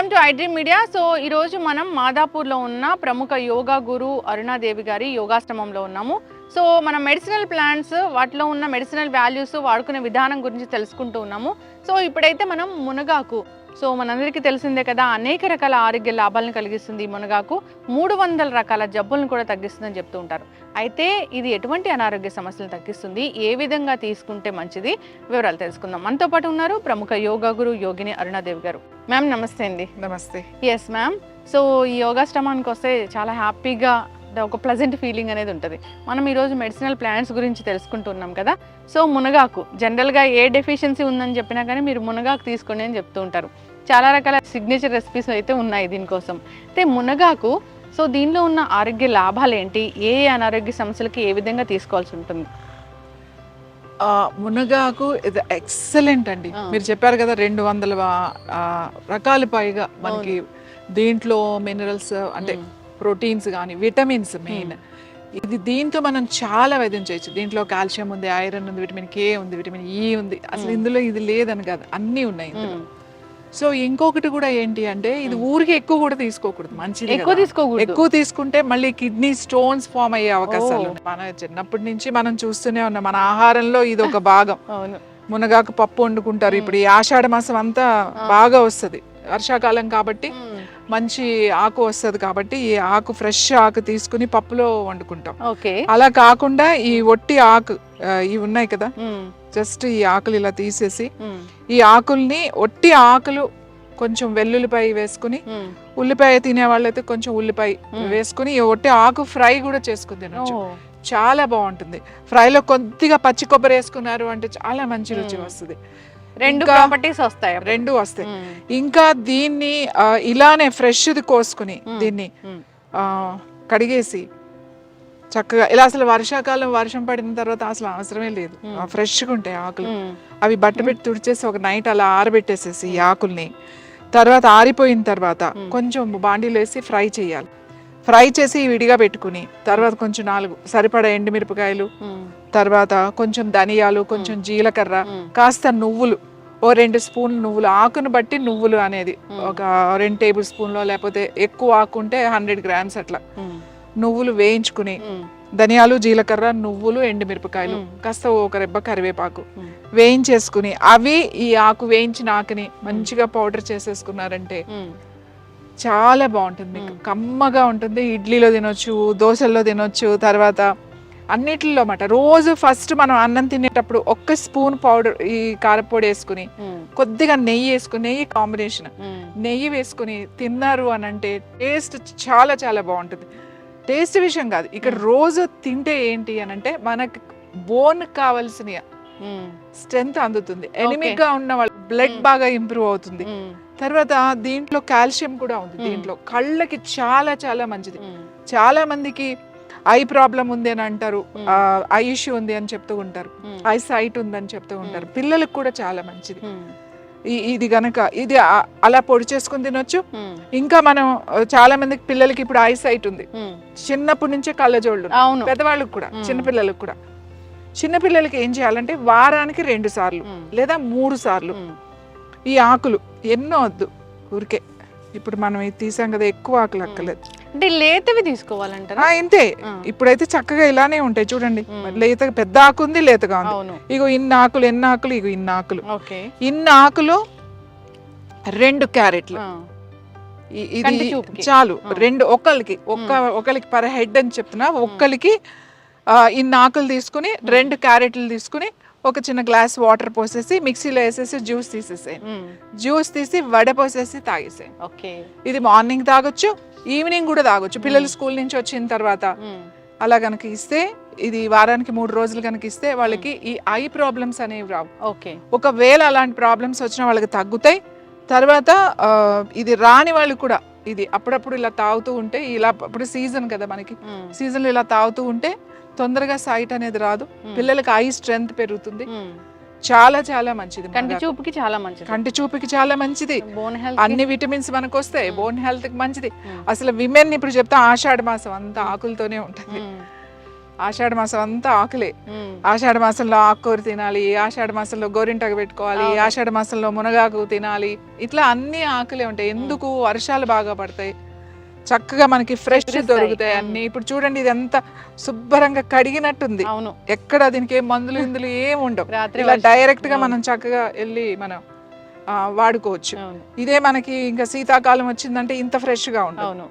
Welcome to iDream media. So ఈరోజు మనం మాదాపూర్లో ఉన్న ప్రముఖ యోగా గురు అరుణాదేవి గారి యోగాశ్రమంలో ఉన్నాము. సో మన మెడిసినల్ ప్లాంట్స్, వాటిలో ఉన్న మెడిసినల్ వాల్యూస్, వాడుకునే విధానం గురించి తెలుసుకుంటూ ఉన్నాము. సో ఇప్పుడైతే మనం మునగాకు, సో మనందరికీ తెలిసిందే కదా, అనేక రకాల ఆరోగ్య లాభాలను కలిగిస్తుంది. ఈ మునగాకు 300 రకాల జబ్బులను కూడా తగ్గిస్తుందని చెప్తూ ఉంటారు. అయితే ఇది ఎటువంటి అనారోగ్య సమస్యలను తగ్గిస్తుంది, ఏ విధంగా తీసుకుంటే మంచిది, వివరాలు తెలుసుకుందాం. మనతో పాటు ఉన్నారు ప్రముఖ యోగా గురు యోగిని అరుణాదేవి గారు. మ్యామ్ నమస్తే అండి. నమస్తే. Yes ma'am. సో ఈ యోగాశ్రమానికి వస్తే చాలా హ్యాపీగా ఒక ప్లెజెంట్ ఫీలింగ్ అనేది ఉంటుంది. మనం ఈరోజు మెడిసినల్ ప్లాంట్స్ గురించి తెలుసుకుంటున్నాం కదా. సో మునగాకు జనరల్గా ఏ డెఫిషియన్సీ ఉందని చెప్పినా కానీ మీరు మునగాకు తీసుకోండి అని చెప్తూ ఉంటారు. చాలా రకాల సిగ్నేచర్ రెసిపీస్ అయితే ఉన్నాయి దీనికోసం. అయితే మునగాకు, సో దీనిలో ఉన్న ఆరోగ్య లాభాలు ఏంటి, ఏ అనారోగ్య సమస్యలకి ఏ విధంగా తీసుకోవాల్సి ఉంటుంది? మునగాకు ఇది ఎక్సలెంట్ అండి. మీరు చెప్పారు కదా 200 రకాల పైగా మనకి దీంట్లో మినరల్స్ అంటే ప్రోటీన్స్ కానీ విటమిన్స్ మెయిన్. ఇది దీంతో మనం చాలా వైద్యం చేయొచ్చు. దీంట్లో కాల్షియం ఉంది, ఐరన్ ఉంది, విటమిన్ కే ఉంది, విటమిన్ ఈ ఉంది. అసలు ఇందులో ఇది లేదని కాదు, అన్నీ ఉన్నాయి ఇందులో. సో ఇంకొకటి కూడా ఏంటి అంటే, ఇది ఊరికి ఎక్కువ కూడా తీసుకోకూడదు, మంచిది ఎక్కువ తీసుకుంటే మళ్ళీ కిడ్నీ స్టోన్స్ ఫామ్ అయ్యే అవకాశాలు ఉన్నాయి. మన చిన్నప్పటి నుంచి మనం చూస్తూనే ఉన్నాం, మన ఆహారంలో ఇది ఒక భాగం. మునగాకు పప్పు వండుకుంటారు. ఇప్పుడు ఈ ఆషాఢ మాసం అంతా బాగా వస్తుంది, వర్షాకాలం కాబట్టి మంచి ఆకు వస్తుంది కాబట్టి ఈ ఆకు ఫ్రెష్ ఆకు తీసుకుని పప్పులో వండుకుంటాం. అలా కాకుండా ఈ ఒట్టి ఆకు ఇవి ఉన్నాయి కదా, జస్ట్ ఈ ఆకులు ఇలా తీసేసి ఈ ఆకుల్ని ఒట్టి ఆకులు కొంచెం వెల్లుల్లిపాయ వేసుకుని, ఉల్లిపాయ తినే వాళ్ళైతే కొంచెం ఉల్లిపాయ వేసుకుని ఈ ఒట్టి ఆకు ఫ్రై కూడా చేసుకుని తినొచ్చు. చాలా బాగుంటుంది. ఫ్రైలో కొద్దిగా పచ్చి కొబ్బరి వేసుకున్నారు అంటే చాలా మంచి రుచి వస్తుంది. రెండు ప్రాపర్టీస్ వస్తాయి, రెండు వస్తాయి. ఇంకా దీన్ని ఇలానే ఫ్రెష్ది కోసుకుని దీన్ని కడిగేసి చక్కగా ఇలా, అసలు వర్షాకాలం వర్షం పడిన తర్వాత అసలు అవసరమే లేదు, ఫ్రెష్గా ఉంటాయి ఆకులు. అవి బట్ట పెట్టి తుడిచేసి ఒక నైట్ అలా ఆరబెట్టేసేసి ఈ ఆకుల్ని, తర్వాత ఆరిపోయిన తర్వాత కొంచెం బాండీలో వేసి ఫ్రై చేయాలి. ఫ్రై చేసి విడిగా పెట్టుకుని తర్వాత కొంచెం 4 సరిపడా ఎండుమిరపకాయలు, తర్వాత కొంచెం ధనియాలు, కొంచెం జీలకర్ర, కాస్త నువ్వులు, ఓ 2 స్పూన్లు నువ్వులు, ఆకును బట్టి నువ్వులు అనేది ఒక 2 టేబుల్ స్పూన్లో, లేకపోతే ఎక్కువ ఆకుంటే 100 గ్రామ్స్ అట్లా నువ్వులు వేయించుకుని, ధనియాలు, జీలకర్ర, నువ్వులు, ఎండుమిరపకాయలు, కాస్త ఒక రెబ్బ కరివేపాకు వేయించేసుకుని, అవి ఈ ఆకు వేయించిన ఆకుని మంచిగా పౌడర్ చేసేసుకున్నారంటే చాలా బాగుంటుంది. మీకు కమ్మగా ఉంటుంది. ఇడ్లీలో తినొచ్చు, దోశల్లో తినొచ్చు, తర్వాత అన్నిటిలో మాట. రోజు ఫస్ట్ మనం అన్నం తినేటప్పుడు 1 స్పూన్ పౌడర్ ఈ కారపొడి వేసుకుని, కొద్దిగా నెయ్యి వేసుకుని, నెయ్యి కాంబినేషన్ నెయ్యి వేసుకుని తిన్నారు అని అంటే టేస్ట్ చాలా చాలా బాగుంటుంది. టేస్ట్ విషయం కాదు, ఇక్కడ రోజు తింటే ఏంటి అని అంటే మనకి బోన్ కావాల్సిన స్ట్రెంత్ అందుతుంది. ఎనిమిక్ గా ఉన్న వాళ్ళు బ్లడ్ బాగా ఇంప్రూవ్ అవుతుంది. తర్వాత దీంట్లో కాల్షియం కూడా ఉంది. దీంట్లో కళ్ళకి చాలా చాలా మంచిది. చాలా మందికి ఐ ప్రాబ్లం ఉంది అని అంటారు, ఐ ఇష్యూ ఉంది అని చెప్తూ ఉంటారు, ఐ సైట్ ఉందని చెప్తూ ఉంటారు. పిల్లలకు కూడా చాలా మంచిది ఇది గనక. ఇది అలా పొడి చేసుకుని తినొచ్చు. ఇంకా మనం చాలా మందికి పిల్లలకి ఇప్పుడు ఐ సైట్ ఉంది, చిన్నప్పటి నుంచే కళ్ళజోళ్ళు, పెద్దవాళ్ళకి కూడా, చిన్నపిల్లలకు కూడా. చిన్నపిల్లలకి ఏం చేయాలంటే వారానికి 2 సార్లు లేదా 3 సార్లు ఈ ఆకులు, ఎన్నో వద్దు, ఊరికే ఇప్పుడు మనం ఇది తీసాం కదా, ఎక్కువ ఆకులు అక్కర్లేదు. అంటే లేతవి తీసుకోవాలంటారా? ఇంతే. ఇప్పుడైతే చక్కగా ఇలానే ఉంటాయి చూడండి. లేత పెద్ద ఆకు ఉంది, లేతగా ఉంది. ఇగో ఇన్ని ఆకులు, ఎన్ని ఆకులు, ఇగో ఇన్ని ఆకులు, ఇన్ని ఆకులు 2 క్యారెట్లు. ఇది చాలు. 2 ఒకరికి పర్ హెడ్ అని చెప్తున్నా. ఒక్కరికి ఇన్ని ఆకులు తీసుకుని 2 క్యారెట్లు తీసుకుని ఒక చిన్న గ్లాస్ వాటర్ పోసేసి మిక్సీలో వేసేసి జ్యూస్ తీసేసేయండి. జ్యూస్ తీసి వడపోసేసి తాగేసేయండి. ఇది మార్నింగ్ తాగొచ్చు, ఈవినింగ్ కూడా తాగొచ్చు. పిల్లలు స్కూల్ నుంచి వచ్చిన తర్వాత అలా కనుక ఇస్తే, ఇది వారానికి 3 రోజులు కనుక ఇస్తే వాళ్ళకి ఈ ఐ ప్రాబ్లమ్స్ అనేవి రావు. ఒకవేళ అలాంటి ప్రాబ్లమ్స్ వచ్చినా వాళ్ళకి తగ్గుతాయి. తర్వాత ఇది రాని వాళ్ళు కూడా ఇది అప్పుడప్పుడు ఇలా తాగుతూ ఉంటే, ఇలా ఇప్పుడు సీజన్ కదా మనకి, సీజన్లో ఇలా తాగుతూ ఉంటే తొందరగా సైట్ అనేది రాదు, పిల్లలకి ఐ స్ట్రెంగ్త్ పెరుగుతుంది. చాలా చాలా మంచిది. కంటి చూపుకి చాలా మంచిది. కంటి చూపుకి చాలా మంచిది. అన్ని విటమిన్స్ మనకు వస్తాయి. బోన్ హెల్త్ కి మంచిది. అసలు విమెన్ ఇప్పుడు చెప్తా, ఆషాఢ మాసం అంతా ఆకులతోనే ఉంటుంది. ఆషాఢ మాసం అంతా ఆకులే. ఆషాఢ మాసంలో ఆకుకూర తినాలి, ఆషాఢ మాసంలో గోరింటాకు పెట్టుకోవాలి, ఆషాఢ మాసంలో మునగాకు తినాలి, ఇట్లా అన్ని ఆకులే ఉంటాయి. ఎందుకు? వర్షాలు బాగా పడతాయి, చక్కగా మనకి ఫ్రెష్ దొరుకుతాయి అన్ని. ఇప్పుడు చూడండి ఇది ఎంత శుభ్రంగా కడిగినట్టుంది, ఎక్కడ దీనికి ఏం మందులు ఇందులు ఏం ఉండవు. ఇలా డైరెక్ట్ గా మనం చక్కగా వెళ్ళి మనం వాడుకోవచ్చు. ఇదే మనకి ఇంకా శీతాకాలం వచ్చిందంటే ఇంత ఫ్రెష్ గా ఉండవు.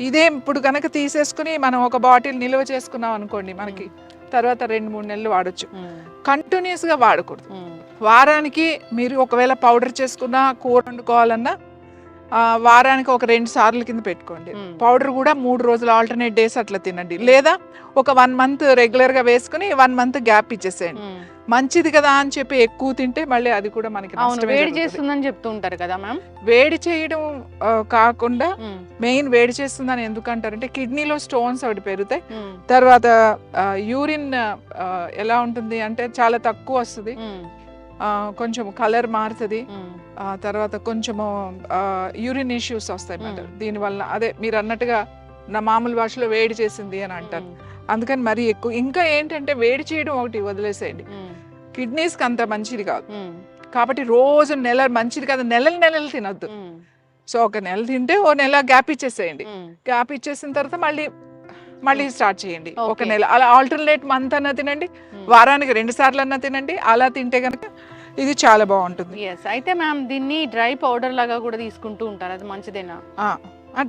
ఇదే ఇప్పుడు కనుక తీసేసుకుని మనం ఒక బాటిల్ నిల్వ చేసుకున్నాం అనుకోండి, మనకి తర్వాత 2-3 నెలలు వాడచ్చు. కంటిన్యూస్ గా వాడకూడదు. వారానికి మీరు ఒకవేళ పౌడర్ చేసుకున్నా, కూర వండుకోవాలన్నా వారానికి ఒక 2 సార్లు కింద పెట్టుకోండి. పౌడర్ కూడా 3 రోజులు ఆల్టర్నేట్ డేస్ అట్లా తినండి. లేదా ఒక 1 మంత్ రెగ్యులర్ గా వేసుకుని 1 మంత్ గ్యాప్ ఇచ్చేసేయండి. మంచిది కదా అని చెప్పి ఎక్కువ తింటే మళ్ళీ అది కూడా మనకి వేడి చేస్తుందని చెప్తూ ఉంటారు కదా మ్యామ్. వేడి చేయడం కాకుండా మెయిన్ వేడి చేస్తుందని ఎందుకంటారంటే కిడ్నీలో స్టోన్స్ ఒకటి పెరుగుతాయి. తర్వాత యూరిన్ ఎలా ఉంటుంది అంటే చాలా తక్కువ వస్తుంది, కొంచెం కలర్ మారుతుంది, తర్వాత కొంచెము యూరిన్ ఇష్యూస్ వస్తాయి అన్నమాట దీనివల్ల. అదే మీరు అన్నట్టుగా నా మామూలు భాషలో వేడి చేసింది అని అంటారు. అందుకని మరీ ఎక్కువ. ఇంకా ఏంటంటే వేడి చేయడం ఒకటి వదిలేసేయండి, కిడ్నీస్కి అంత మంచిది కాదు. కాబట్టి రోజు మంచిది కాదు, నెలలు తినొద్దు. సో ఒక నెల తింటే ఓ నెల గ్యాప్ ఇచ్చేసేయండి. గ్యాప్ ఇచ్చేసిన తర్వాత మళ్ళీ స్టార్ట్ చేయండి. ఒక నెల అలా ఆల్టర్నేట్ మంత్ అన్నా తినండి, వారానికి 2 సార్లు అన్నా తినండి. అలా తింటే కనుక ఇది చాలా బాగుంటుంది. అయితే మ్యామ్ దీన్ని డ్రై పౌడర్ లాగా కూడా తీసుకుంటూ ఉంటారు, అది మంచిదేనా?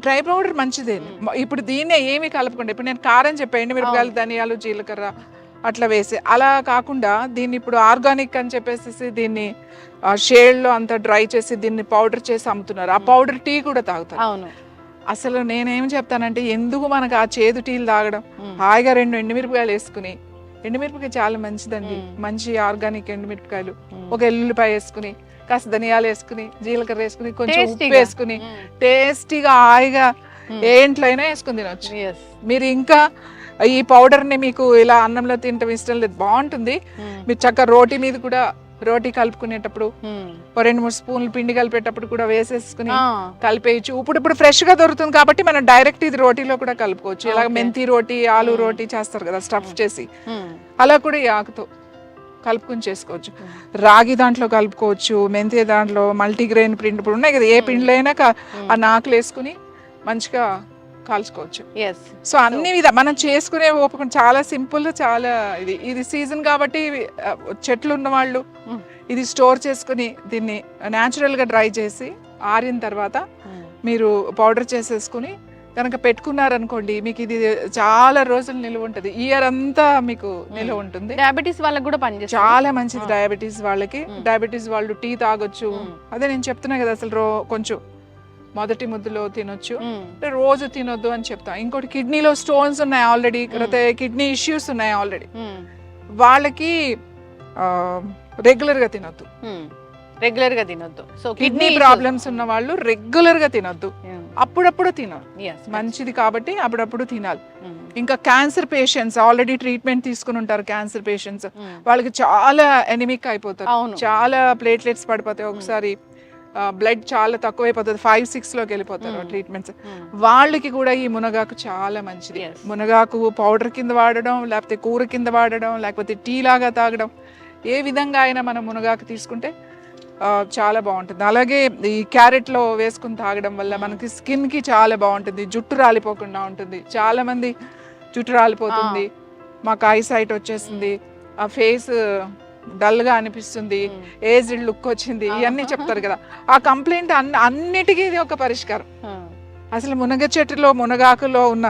డ్రై పౌడర్ మంచిదే. ఇప్పుడు దీన్నే ఏమి కలపకుండా, ఇప్పుడు నేను కారం చెప్పండి, మిరపకాయలు, ధనియాలు, జీలకర్ర అట్లా వేసి, అలా కాకుండా దీన్ని ఇప్పుడు ఆర్గానిక్ అని చెప్పేసి దీన్ని షేడ్లో అంతా డ్రై చేసి దీన్ని పౌడర్ చేసి అమ్ముతున్నారు. ఆ పౌడర్ టీ కూడా తాగుతారు. అవును. అసలు నేనేం చెప్తానంటే ఎందుకు మనకు ఆ చేదు టీలు తాగడం, హాయిగా 2 ఎండుమిరపకాయలు వేసుకుని, ఎండుమిరపకాయ చాలా మంచిదండి, మంచి ఆర్గానిక్ ఎండుమిరపకాయలు, ఒక ఎల్లుల్లిపాయ వేసుకుని, కాస్త ధనియాలు వేసుకుని, జీలకర్ర వేసుకుని, కొంచెం ఉప్పు వేసుకుని టేస్టీగా హాయిగా ఏంట్లో అయినా వేసుకుని తినొచ్చు. మీరు ఇంకా ఈ పౌడర్ని మీకు ఇలా అన్నంలో తినటం ఇష్టం లేదు, బాగుంటుంది. మీరు చక్కగా రోటీ మీద కూడా, రోటీ కలుపుకునేటప్పుడు 2-3 స్పూన్లు పిండి కలిపేటప్పుడు కూడా వేసేసుకుని కలిపేయచ్చు. ఇప్పుడు ఫ్రెష్ గా దొరుకుతుంది కాబట్టి మనం డైరెక్ట్ ఇది రోటీలో కూడా కలుపుకోవచ్చు. ఇలాగ మెంతి రోటీ, ఆలు రోటీ చేస్తారు కదా స్టఫ్ చేసి, అలా కూడా ఈ ఆకుతో కలుపుకొని చేసుకోవచ్చు. రాగి దాంట్లో కలుపుకోవచ్చు, మెంతి దాంట్లో, మల్టీగ్రెయిన్ పిండి ఇప్పుడు ఉన్నాయి కదా, ఏ పిండిలో అయినా ఆ నాకులు వేసుకుని మంచిగా కాల్చుకోవచ్చు. సో అన్ని మనం చేసుకునే ఓపిక చాలా సింపుల్, చాలా ఇది సీజన్ కాబట్టి చెట్లు ఉన్న వాళ్ళు ఇది స్టోర్ చేసుకుని దీన్ని న్యాచురల్ గా డ్రై చేసి ఆరిన తర్వాత మీరు పౌడర్ చేసేసుకుని కనుక పెట్టుకున్నారనుకోండి, మీకు ఇది చాలా రోజులు నిలువ ఉంటుంది, ఇయర్ అంతా మీకు నిలువ ఉంటుంది. డయాబెటీస్ వాళ్ళకి కూడా పనిచేస్తుంది, చాలా మంచిది డయాబెటీస్ వాళ్ళకి. డయాబెటీస్ వాళ్ళు టీ తాగొచ్చు. అదే నేను చెప్తున్నా కదా, అసలు కొంచెం మొదటి ముద్దులో తినొచ్చు, రోజు తినొద్దు అని చెప్తాం. ఇంకోటి కిడ్నీలో స్టోన్స్ ఉన్నాయి ఆల్రెడీ, కిడ్నీ ఇష్యూస్ ఉన్నాయి ఆల్రెడీ, వాళ్ళకి రెగ్యులర్ గా తినొద్దు. సో కిడ్నీ ప్రాబ్లమ్స్ ఉన్న వాళ్ళు రెగ్యులర్ గా తినొద్దు, అప్పుడప్పుడు తినాలి, మంచిది కాబట్టి అప్పుడప్పుడు తినాలి. ఇంకా క్యాన్సర్ పేషెంట్స్ ఆల్రెడీ ట్రీట్మెంట్ తీసుకుని ఉంటారు, క్యాన్సర్ పేషెంట్స్ వాళ్ళకి చాలా ఎనిమిక్ అయిపోతారు, చాలా ప్లేట్లెట్స్ పడిపోతాయి, ఒకసారి బ్లడ్ చాలా తక్కువైపోతుంది, 5-6 లోకి వెళ్ళిపోతారు ట్రీట్మెంట్స్. వాళ్ళకి కూడా ఈ మునగాకు చాలా మంచిది. మునగాకు పౌడర్ కింద వాడడం, లేకపోతే కూర కింద వాడడం, లేకపోతే టీ లాగా తాగడం, ఏ విధంగా అయినా మనం మునగాకు తీసుకుంటే చాలా బాగుంటుంది. అలాగే ఈ క్యారెట్లో వేసుకుని తాగడం వల్ల మనకి స్కిన్కి చాలా బాగుంటుంది, జుట్టు రాలిపోకుండా ఉంటుంది. చాలా మంది జుట్టు రాలిపోతుంది, మాకు ఐసైట్ వచ్చేసింది, ఆ ఫేస్ డల్గా అనిపిస్తుంది, ఏజ్డ్ లుక్ వచ్చింది, ఇవన్నీ చెప్తారు కదా. ఆ కంప్లైంట్ అన్నిటికీ ఇది ఒక పరిష్కారం. అసలు మునగ చెట్టులో, మునగాకులో ఉన్న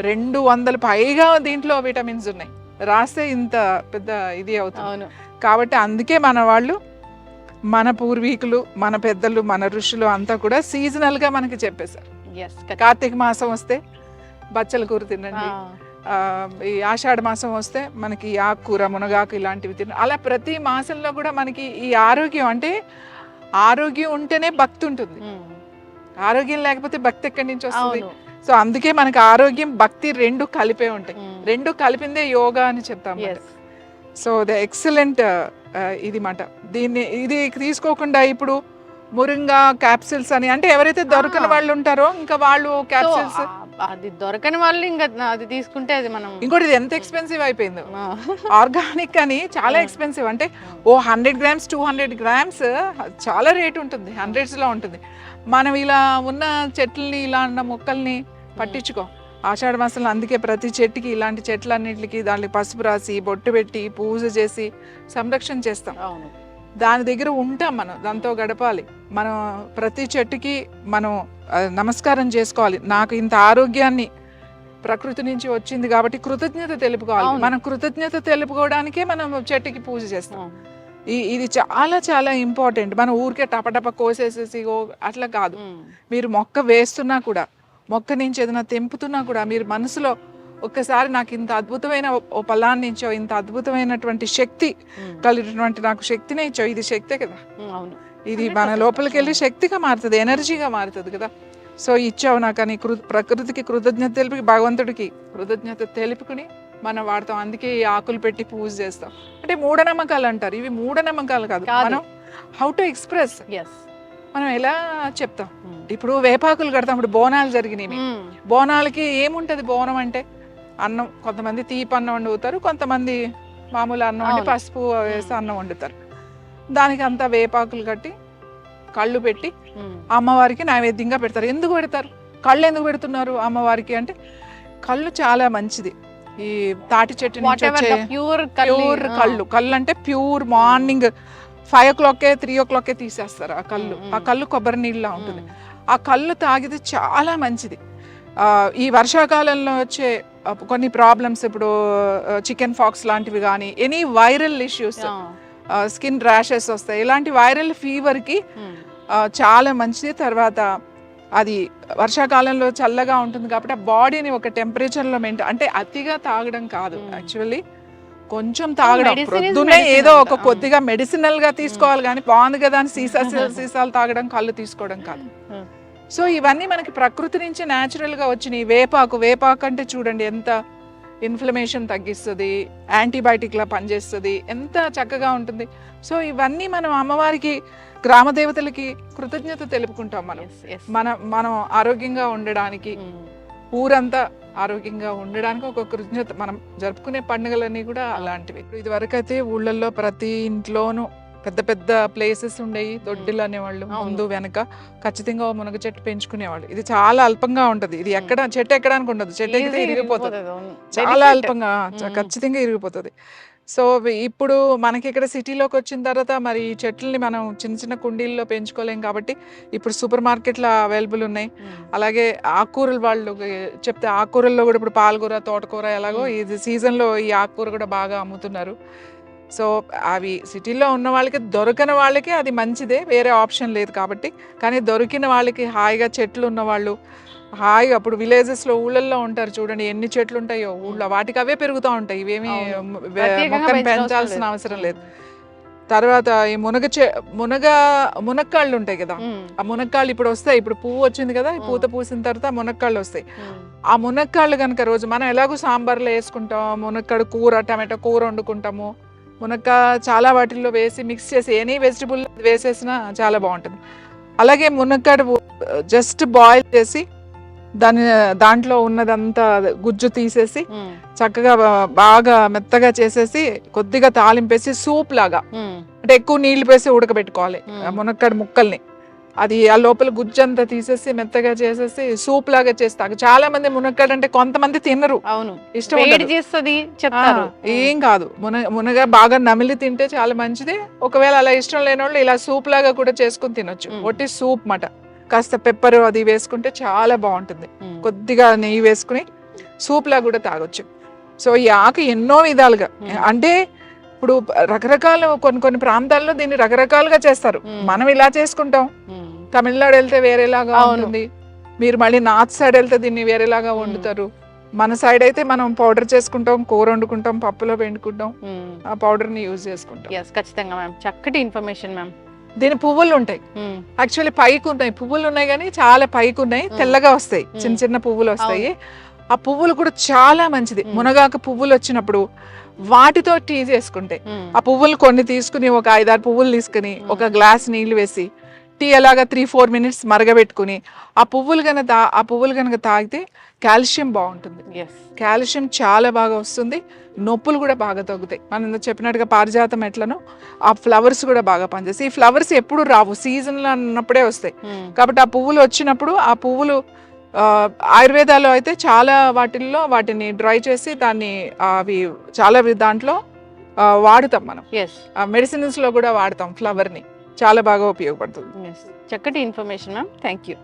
200 పైగా దీంట్లో విటమిన్స్ ఉన్నాయి, రాస్తే ఇంత పెద్ద ఇది అవుతుంది. కాబట్టి అందుకే మన వాళ్ళు, మన పూర్వీకులు, మన పెద్దలు, మన ఋషులు అంతా కూడా సీజనల్ గా మనకి చెప్పేశారు. కార్తీక మాసం వస్తే బచ్చల కూర తినండి, ఈ ఆషాఢ మాసం వస్తే మనకి ఆకుకూర, మునగాకు ఇలాంటివి తిన. అలా ప్రతి మాసంలో కూడా మనకి ఈ ఆరోగ్యం, అంటే ఆరోగ్యం ఉంటేనే భక్తి ఉంటుంది, ఆరోగ్యం లేకపోతే భక్తి ఎక్కడి నుంచి వస్తుంది? సో అందుకే మనకి ఆరోగ్యం, భక్తి 2 కలిపే ఉంటాయి, 2 కలిపిందే యోగా అని చెప్తాం. సో ద ఎక్సలెంట్ ఇది మాట. ఇది తీసుకోకుండా ఇప్పుడు మురింగా క్యాప్సిల్స్ అని, అంటే ఎవరైతే దొరకని వాళ్ళు ఉంటారో ఇంకా వాళ్ళు క్యాప్సిల్స్ అది దొరకని వాళ్ళు ఇంకా అది తీసుకుంటే అది మనం ఇంకోటి ఇది ఎంత ఎక్స్పెన్సివ్ అయిపోయింది. ఆర్గానిక్ అని చాలా ఎక్స్పెన్సివ్, అంటే ఓ 100 grams 200 grams చాలా రేట్ ఉంటుంది, hundreds లో ఉంటుంది. మనం ఇలా ఉన్న చెట్లని ఇలా ఉన్న మొక్కల్ని పట్టించుకో. ఆషాఢ మాసంలో అందుకే ప్రతి చెట్టుకి ఇలాంటి చెట్లన్నిటికి దానికి పసుపు రాసి బొట్టు పెట్టి పూజ చేసి సంరక్షణ చేస్తాం. దాని దగ్గర ఉంటాం, మనం దాంతో గడపాలి. మనం ప్రతి చెట్టుకి మనం నమస్కారం చేసుకోవాలి. నాకు ఇంత ఆరోగ్యాన్ని ప్రకృతి నుంచి వచ్చింది కాబట్టి కృతజ్ఞత తెలుపుకోవాలి. మనం కృతజ్ఞత తెలుపుకోవడానికే మనం చెట్టుకి పూజ చేస్తాం. ఇది చాలా చాలా ఇంపార్టెంట్. మనం ఊరికే టపటప కోసేసేసి అట్లా కాదు. మీరు మొక్క వేస్తున్నా కూడా, మొక్క నుంచి ఏదైనా తెంపుతున్నా కూడా మీరు మనసులో ఒక్కసారి నాకు ఇంత అద్భుతమైన ఓ ఫలాన్ని ఇచ్చో, ఇంత అద్భుతమైనటువంటి శక్తి కలిగినటువంటి నాకు శక్తినే ఇచ్చో, ఇది శక్తే కదా, ఇది మన లోపలికి వెళ్ళి శక్తిగా మారుతుంది, ఎనర్జీగా మారుతుంది కదా. సో ఇచ్చావు నాకు అని ప్రకృతికి కృతజ్ఞత తెలిపి, భగవంతుడికి కృతజ్ఞత తెలుపుకుని మనం వాడతాం. అందుకే ఈ ఆకులు పెట్టి పూజ చేస్తాం. అంటే మూఢనమ్మకాలు అంటారు, ఇవి మూఢనమ్మకాలు కాదు. మనం హౌ టు ఎక్స్ప్రెస్, మనం ఎలా చెప్తాం. ఇప్పుడు వేపాకులు కడతాం. ఇప్పుడు బోనాలు జరిగినాయి, బోనాలకి ఏముంటది, బోనం అంటే అన్నం. కొంతమంది తీపి అన్నం వండుతారు, కొంతమంది మామూలు అన్నం వండి పసుపు వేసి అన్నం వండుతారు. దానికి అంతా వేపాకులు కట్టి కళ్ళు పెట్టి అమ్మవారికి నైవేద్యంగా పెడతారు. ఎందుకు పెడతారు, కళ్ళు ఎందుకు పెడుతున్నారు అమ్మవారికి అంటే, కళ్ళు చాలా మంచిది. ఈ తాటి చెట్టు నుంచి వచ్చే ప్యూర్ కళ్ళు, కళ్ళు అంటే ప్యూర్. మార్నింగ్ 5 o'clock 3 o'clock తీసేస్తారు ఆ కళ్ళు. ఆ కళ్ళు కొబ్బరి నీళ్ళ ఉంటుంది. ఆ కళ్ళు తాగితే చాలా మంచిది. ఈ వర్షాకాలంలో వచ్చే కొన్ని ప్రాబ్లమ్స్, ఇప్పుడు చికెన్ ఫాక్స్ లాంటివి కానీ, any viral issues, skin rashes వస్తాయి, ఇలాంటి వైరల్ ఫీవర్కి చాలా మంచిది. తర్వాత అది వర్షాకాలంలో చల్లగా ఉంటుంది కాబట్టి ఆ బాడీని ఒక టెంపరేచర్లో మెయింటైన్, అంటే అతిగా తాగడం కాదు, యాక్చువల్లీ కొంచెం తాగడం. ప్రొద్దునే ఏదో ఒక కొద్దిగా మెడిసినల్ గా తీసుకోవాలి కానీ బాగుంది కదా అని సీసాలు తాగడం, కళ్ళు తీసుకోవడం కాదు. సో ఇవన్నీ మనకి ప్రకృతి నుంచి న్యాచురల్ గా వచ్చినాయి. వేపాకు అంటే చూడండి ఎంత ఇన్ఫ్లమేషన్ తగ్గిస్తుంది, యాంటీబయాటిక్ లా పనిచేస్తుంది, ఎంత చక్కగా ఉంటుంది. సో ఇవన్నీ మనం అమ్మవారికి, గ్రామ దేవతలకి కృతజ్ఞత తెలుపుకుంటాం. మనం ఆరోగ్యంగా ఉండడానికి, ఊరంతా ఆరోగ్యంగా ఉండడానికి ఒక కృతజ్ఞత. మనం జరుపుకునే పండుగలన్నీ కూడా అలాంటివి. ఇది వరకు అయితే ఊళ్ళల్లో ప్రతి ఇంట్లోనూ పెద్ద పెద్ద ప్లేసెస్ ఉండేవి, దొడ్డిలు అనేవాళ్ళు, ముందు వెనక ఖచ్చితంగా మునగ చెట్టు పెంచుకునేవాళ్ళు. ఇది చాలా అల్పంగా ఉంటది, ఇది చెట్టు ఎక్కడానికి ఉండదు, చెట్టు ఎక్కితే ఇరిగిపోతుంది, చాలా అల్పంగా ఖచ్చితంగా ఇరిగిపోతుంది. సో ఇప్పుడు మనకి ఇక్కడ సిటీలోకి వచ్చిన తర్వాత మరి ఈ చెట్లని మనం చిన్న చిన్న కుండీల్లో పెంచుకోలేం కాబట్టి ఇప్పుడు సూపర్ మార్కెట్లో అవైలబుల్ ఉన్నాయి. అలాగే ఆకుకూరలు వాళ్ళు చెప్తే ఆకుకూరల్లో కూడా ఇప్పుడు పాలకూర, తోటకూర ఎలాగో ఇది సీజన్లో ఈ ఆకుకూర కూడా బాగా అమ్ముతున్నారు. సో అవి సిటీలో ఉన్న వాళ్ళకి, దొరకని వాళ్ళకి అది మంచిదే, వేరే ఆప్షన్ లేదు కాబట్టి. కానీ దొరికిన వాళ్ళకి హాయిగా చెట్లు ఉన్నవాళ్ళు హాయిగా, అప్పుడు విలేజెస్లో ఊళ్ళల్లో ఉంటారు చూడండి, ఎన్ని చెట్లు ఉంటాయో ఊళ్ళో, వాటికి అవే పెరుగుతూ ఉంటాయి, ఇవేమి మొక్కను పెంచాల్సిన అవసరం లేదు. తర్వాత ఈ మునక్కాళ్ళు ఉంటాయి కదా, ఆ మునక్కాళ్ళు ఇప్పుడు వస్తాయి. ఇప్పుడు పువ్వు వచ్చింది కదా, ఈ పూత పూసిన తర్వాత మునక్కాళ్ళు వస్తాయి. ఆ మునక్కాళ్ళు కనుక రోజు మనం ఎలాగో సాంబార్లో వేసుకుంటాం, మునక్కాడు కూర, టమాటో కూర వండుకుంటాము. మునక్కా చాలా వాటిల్లో వేసి మిక్స్ చేసి ఎనీ వెజిటబుల్ వేసేసినా చాలా బాగుంటుంది. అలాగే మునక్కాడు జస్ట్ బాయిల్ చేసి దాంట్లో ఉన్నదంతా గుజ్జు తీసేసి చక్కగా బాగా మెత్తగా చేసేసి కొద్దిగా తాలింపేసి సూప్ లాగా, అంటే ఎక్కువ నీళ్లు వేసి ఉడకబెట్టుకోవాలి మునక్కాడు ముక్కల్ని. అది ఆ లోపల గుజ్జంతా తీసేసి మెత్తగా చేసేసి సూప్ లాగా చేస్తారు. చాలా మంది మునక్కాడు అంటే కొంతమంది తినరు, ఇష్టం ఏం కాదు. మునగ బాగా నమిలి తింటే చాలా మంచిది. ఒకవేళ అలా ఇష్టం లేని వాళ్ళు ఇలా సూప్ లాగా కూడా చేసుకుని తినొచ్చు. ఒట్టి సూప్ మాట, కాస్త పెప్పర్ అది వేసుకుంటే చాలా బాగుంటుంది. కొద్దిగా నెయ్యి వేసుకుని సూప్ లాగా కూడా తాగొచ్చు. సో ఈ ఆకు ఎన్నో విధాలుగా, అంటే ఇప్పుడు రకరకాల కొన్ని ప్రాంతాల్లో దీన్ని రకరకాలుగా చేస్తారు. మనం ఇలా చేసుకుంటాం, తమిళనాడు వెళ్తే వేరేలాగా ఉంటుంది, మీరు మళ్ళీ నార్త్ సైడ్ వెళ్తే దీన్ని వేరేలాగా వండుతారు. మన సైడ్ అయితే మనం పౌడర్ చేసుకుంటాం, కూర వండుకుంటాం, పప్పులో పెండుకుంటాం, ఆ పౌడర్ ని యూజ్ చేసుకుంటాం. ఖచ్చితంగా మ్యామ్, చక్కటి ఇన్ఫర్మేషన్ మ్యామ్. దీని పువ్వులు ఉంటాయి, యాక్చువల్లీ పైకి ఉన్నాయి, పువ్వులు ఉన్నాయి కానీ చాలా పైకి ఉన్నాయి, తెల్లగా వస్తాయి, చిన్న చిన్న పువ్వులు వస్తాయి. ఆ పువ్వులు కూడా చాలా మంచిది. మునగాకు పువ్వులు వచ్చినప్పుడు వాటితో టీ చేసుకుంటే, ఆ పువ్వులు కొన్ని తీసుకుని ఒక 5-6 పువ్వులు తీసుకుని ఒక గ్లాస్ నీళ్లు వేసి టీ అలాగా 3-4 మినిట్స్ మరగబెట్టుకుని ఆ పువ్వులు కనుక తాగితే కాల్షియం బాగుంటుంది. ఎస్. కాల్షియం చాలా బాగా వస్తుంది, నొప్పులు కూడా బాగా తగ్గుతాయి. మనం ఇందాక చెప్పినట్టుగా పారిజాతం ఎట్లనో ఆ ఫ్లవర్స్ కూడా బాగా పనిచేస్తాయి. ఈ ఫ్లవర్స్ ఎప్పుడు రావు, సీజన్లో అన్నప్పుడే వస్తాయి. కాబట్టి ఆ పువ్వులు వచ్చినప్పుడు ఆ పువ్వులు ఆయుర్వేదాలో అయితే చాలా వాటిల్లో వాటిని డ్రై చేసి దాన్ని అవి చాలా దాంట్లో వాడుతాం మనం. ఎస్. మెడిసిన్స్లో కూడా వాడతాం ఫ్లవర్ని, చాలా బాగా ఉపయోగపడుతుంది. చక్కటి ఇన్ఫర్మేషన్ మ్యామ్, థ్యాంక్ యూ.